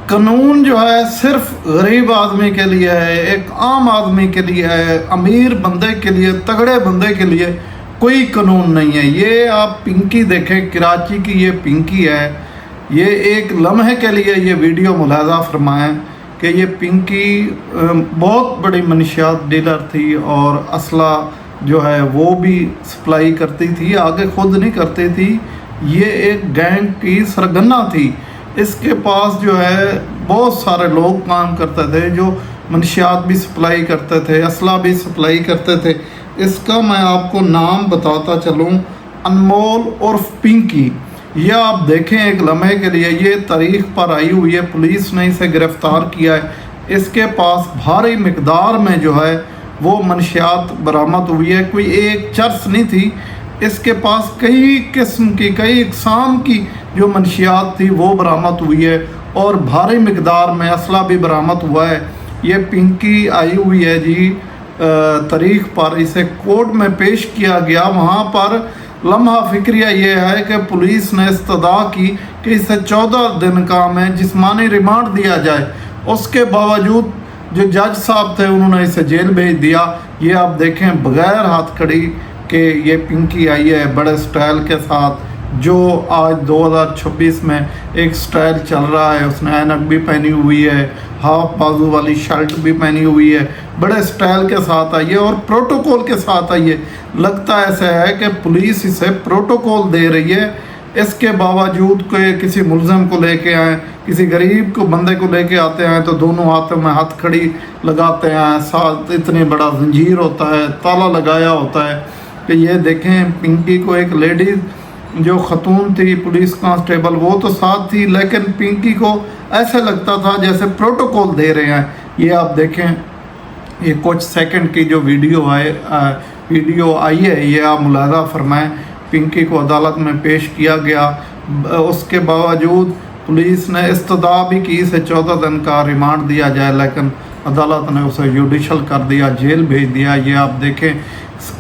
कानून जो है सिर्फ गरीब आदमी के लिए है, एक आम आदमी के लिए है, अमीर बंदे के लिए, तगड़े बंदे के लिए कोई कानून नहीं है। ये आप पिंकी देखें, कराची की ये पिंकी है। ये एक लम्हे के लिए ये वीडियो मुलाजा फरमाएं कि ये पिंकी बहुत बड़ी मनशियात डीलर थी और असला जो है वो भी सप्लाई करती थी, आगे खुद नहीं करती थी। ये एक गैंग की सरगना थी। इसके पास जो है बहुत सारे लोग काम करते थे जो मनशियात भी सप्लाई करते थे, असला भी सप्लाई करते थे। इसका मैं आपको नाम बताता चलूँ, अनमोल उर्फ पिंकी। यह आप देखें एक लम्हे के लिए, ये तारीख पर आई हुई है, पुलिस ने इसे गिरफ़्तार किया है। इसके पास भारी मिकदार में जो है वो मनशियात बरामद हुई है। कोई एक चर्च नहीं थी, इसके पास कई किस्म की, कई इकसाम की जो मनशियात थी वो बरामद हुई है और भारी मिकदार में असला भी बरामद हुआ है। ये पिंकी आई हुई है जी तारीख पर, इसे कोर्ट में पेश किया गया। वहाँ पर लम्हा फिक्रिया ये है कि पुलिस ने इस्तदा की कि इसे 14 दिन का में जिस्मानी रिमांड दिया जाए। उसके बावजूद जो जज साहब थे उन्होंने इसे जेल भेज दिया। ये आप देखें बग़ैर हाथ खड़ी कि ये पिंकी आई है बड़े स्टाइल के साथ, जो आज 2026 में एक स्टाइल चल रहा है। उसने ऐनक भी पहनी हुई है, हाफ बाजू वाली शर्ट भी पहनी हुई है, बड़े स्टाइल के साथ आई है और प्रोटोकॉल के साथ आई है। लगता ऐसा है कि पुलिस इसे प्रोटोकॉल दे रही है। इसके बावजूद कोई किसी मुलज़म को लेके आए, किसी गरीब को बंदे को लेके आते हैं तो दोनों हाथों में हाथ खड़ी लगाते हैं, साथ इतनी बड़ा जंजीर होता है, ताला लगाया होता है कि ये देखें पिंकी को एक लेडीज़ जो खतून थी पुलिस कांस्टेबल वो तो साथ थी, लेकिन पिंकी को ऐसे लगता था जैसे प्रोटोकॉल दे रहे हैं। ये आप देखें, ये कुछ सेकंड की जो वीडियो आई है, ये आप मुलाज़ा फरमाएं। पिंकी को अदालत में पेश किया गया, उसके बावजूद पुलिस ने इस्तदा भी की इसे 14 दिन का रिमांड दिया जाए, लेकिन अदालत ने उसे जुडिशल कर दिया, जेल भेज दिया। ये आप देखें,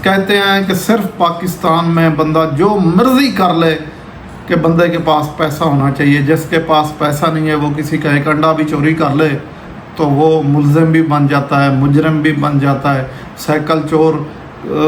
कहते हैं कि सिर्फ पाकिस्तान में बंदा जो मर्ज़ी कर ले कि बंदे के पास पैसा होना चाहिए। जिसके पास पैसा नहीं है वो किसी का एक अंडा भी चोरी कर ले तो वो मुलज़िम भी बन जाता है, मुजरिम भी बन जाता है। साइकिल चोर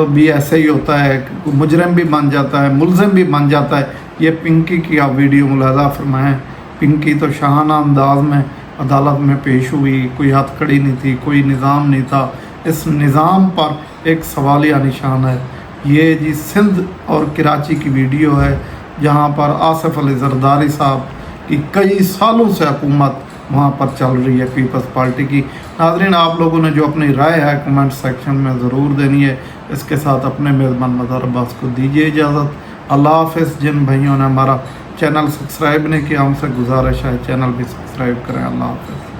भी ऐसे ही होता है, मुजरिम भी बन जाता है, मुलज़िम भी बन जाता है। ये पिंकी की आप वीडियो मुलाज़ा फरमाएं। पिंकी तो शाहाना अंदाज में अदालत में पेश हुई, कोई हथकड़ी नहीं थी, कोई निज़ाम नहीं था। इस निज़ाम पर एक सवालिया निशान है। ये जी सिंध और कराची की वीडियो है जहाँ पर आसिफ अली जरदारी साहब की कई सालों से हुकूमत वहाँ पर चल रही है, पीपल्स पार्टी की। नाज़रीन, आप लोगों ने जो अपनी राय है कमेंट सेक्शन में ज़रूर देनी है। इसके साथ अपने मेज़बान मज़हर अब्बास को दीजिए इजाज़त। अल्लाह हाफ़िज़। जिन भाइयों ने हमारा चैनल सब्सक्राइब नहीं किया उनसे गुजारिश है चैनल भी सब्सक्राइब करें। अल्लाह हाफ़िज़।